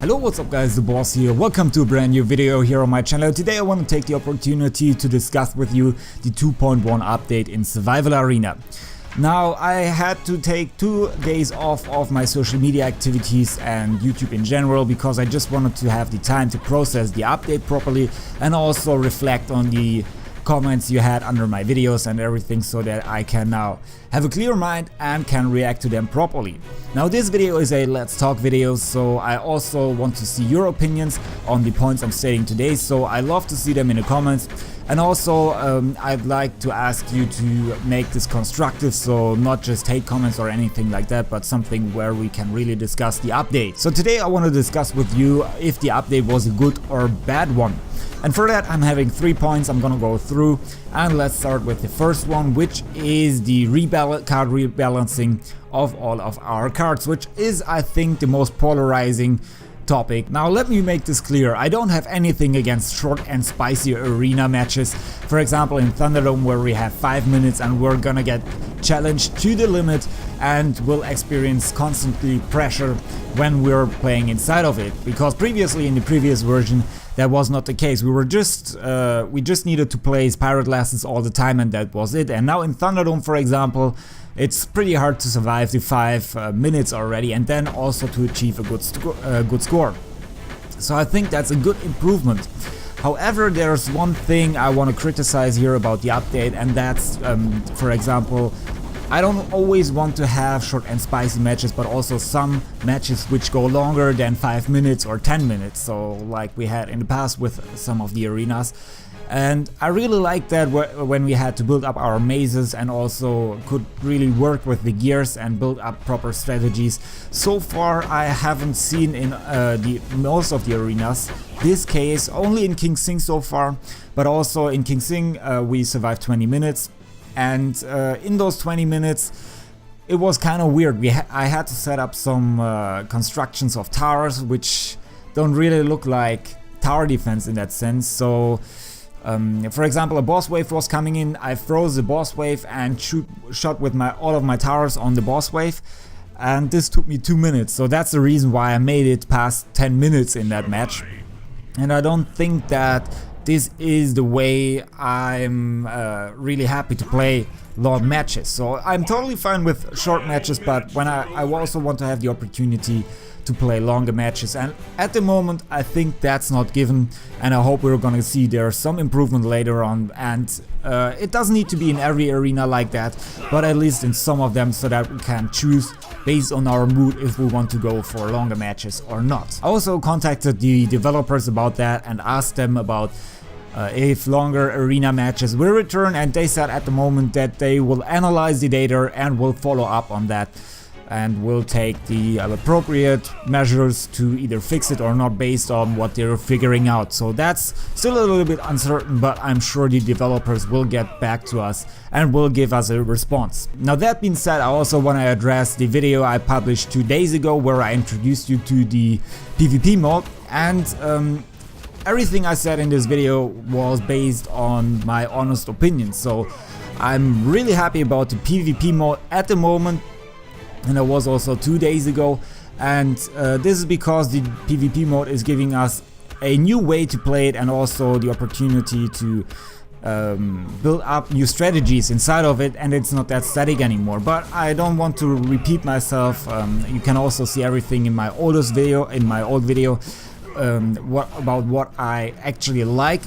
Hello, what's up guys, the boss here. Welcome to a brand new video here on my channel. Today I want to take the opportunity to discuss with you the 2.1 update in Survival Arena. Now, I had to take 2 days off of my social media activities and YouTube in general because I just wanted to have the time to process the update properly and also reflect on the comments you had under my videos and everything, so that I can now have a clear mind and can react to them properly. Now, this video is a let's talk video, so I also want to see your opinions on the points I'm stating today, so I love to see them in the comments. And also I'd like to ask you to make this constructive, so not just hate comments or anything like that, but something where we can really discuss the update. So today I want to discuss with you if the update was a good or bad one. And for that I'm having 3 points I'm gonna go through, and let's start with the first one, which is the card rebalancing of all of our cards, which is, I think, the most polarizing topic. Now let me make this clear, I don't have anything against short and spicy arena matches. For example, in Thunderdome, where we have 5 minutes and we're gonna get challenged to the limit and will experience constantly pressure when we're playing inside of it, because previously in the previous version that was not the case. We just needed to place pirate lessons all the time and that was it. And now in Thunderdome, for example, it's pretty hard to survive the 5 minutes already and then also to achieve a good score. So I think that's a good improvement. However, there's one thing I want to criticize here about the update, and that's, for example, I don't always want to have short and spicy matches, but also some matches which go longer than 5 minutes or 10 minutes, so like we had in the past with some of the arenas. And I really like that when we had to build up our mazes and also could really work with the gears and build up proper strategies. So far I haven't seen in most of the arenas this case, only in King Sing so far, but also in King Sing we survived 20 minutes. And in those 20 minutes it was kind of weird. I had to set up some constructions of towers which don't really look like tower defense in that sense. So for example, a boss wave was coming in, I froze the boss wave and shot with all of my towers on the boss wave, and this took me 2 minutes. So that's the reason why I made it past 10 minutes in that match. And I don't think that this is the way I'm really happy to play long matches. So I'm totally fine with short matches, but when I also want to have the opportunity to play longer matches, and at the moment I think that's not given, and I hope we're gonna see there's some improvement later on. And it doesn't need to be in every arena like that, but at least in some of them, so that we can choose based on our mood if we want to go for longer matches or not. I also contacted the developers about that and asked them about if longer arena matches will return, and they said at the moment that they will analyze the data and will follow up on that and will take the appropriate measures to either fix it or not based on what they're figuring out. So that's still a little bit uncertain, but I'm sure the developers will get back to us and will give us a response. Now, that being said, I also want to address the video I published 2 days ago where I introduced you to the PvP mode, and everything I said in this video was based on my honest opinion. So I'm really happy about the PvP mode at the moment, and it was also 2 days ago. And this is because the PvP mode is giving us a new way to play it and also the opportunity to build up new strategies inside of it, and it's not that static anymore. But I don't want to repeat myself. You can also see everything in my old video, about what I actually like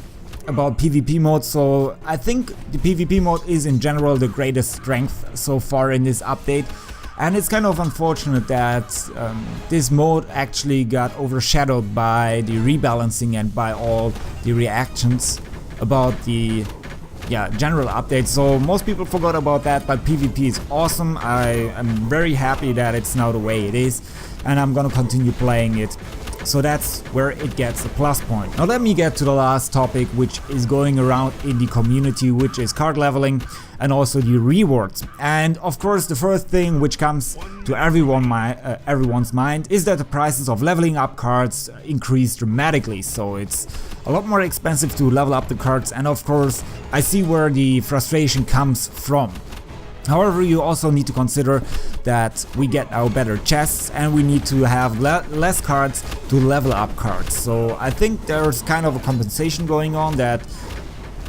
about PvP mode. So I think the PvP mode is in general the greatest strength so far in this update, and it's kind of unfortunate that this mode actually got overshadowed by the rebalancing and by all the reactions about the general update. So most people forgot about that, but PvP is awesome. I am very happy that it's now the way it is, and I'm gonna continue playing it. So that's where it gets a plus point. Now let me get to the last topic, which is going around in the community, which is card leveling and also the rewards. And of course the first thing which comes to everyone's mind is that the prices of leveling up cards increase dramatically. So it's a lot more expensive to level up the cards, and of course I see where the frustration comes from. However, you also need to consider that we get our better chests and we need to have less cards to level up cards. So I think there's kind of a compensation going on that,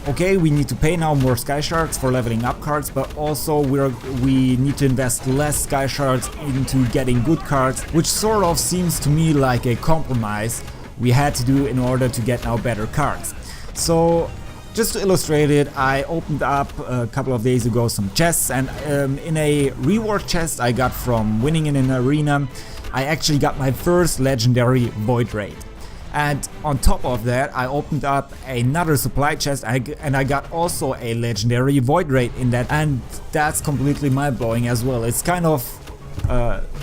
okay, we need to pay now more sky shards for leveling up cards, but also we need to invest less sky shards into getting good cards, which sort of seems to me like a compromise we had to do in order to get now better cards. So just to illustrate it, I opened up a couple of days ago some chests, and in a reward chest I got from winning in an arena, I actually got my first legendary Void Raid. And on top of that, I opened up another supply chest and I got also a legendary Void Raid in that, and that's completely mind-blowing as well. It's kind of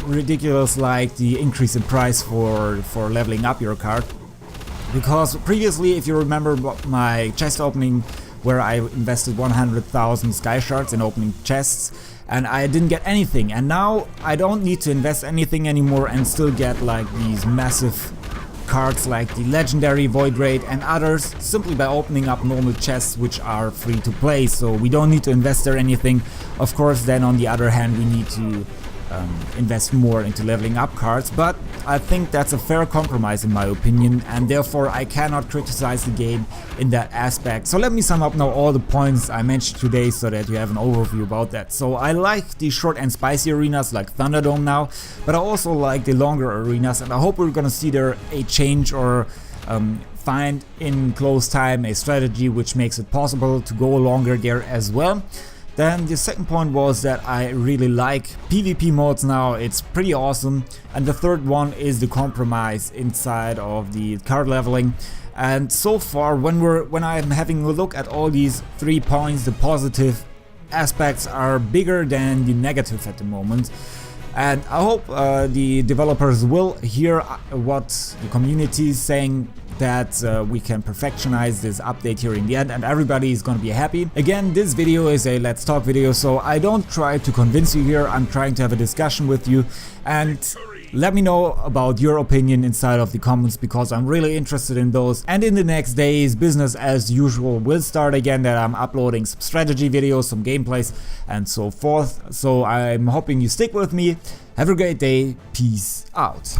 ridiculous, like the increase in price for leveling up your card. Because previously, if you remember my chest opening where I invested 100,000 sky shards in opening chests and I didn't get anything, and now I don't need to invest anything anymore and still get like these massive cards like the legendary Void Raid and others simply by opening up normal chests which are free to play, so we don't need to invest there anything. Of course, then on the other hand we need to invest more into leveling up cards, but I think that's a fair compromise in my opinion, and therefore I cannot criticize the game in that aspect. So let me sum up now all the points I mentioned today so that you have an overview about that. So I like the short and spicy arenas like Thunderdome now, but I also like the longer arenas, and I hope we're gonna see there a change or find in close time a strategy which makes it possible to go longer there as well. Then the second point was that I really like PvP modes now, it's pretty awesome. And the third one is the compromise inside of the card leveling. And so far, when I'm having a look at all these 3 points, the positive aspects are bigger than the negative at the moment. And I hope the developers will hear what the community is saying, that we can perfectionize this update here in the end and everybody is gonna be happy. Again, this video is a let's talk video, so I don't try to convince you here, I'm trying to have a discussion with you, and let me know about your opinion inside of the comments because I'm really interested in those. And in the next days, business as usual will start again, that I'm uploading some strategy videos, some gameplays and so forth. So I'm hoping you stick with me. Have a great day, peace out.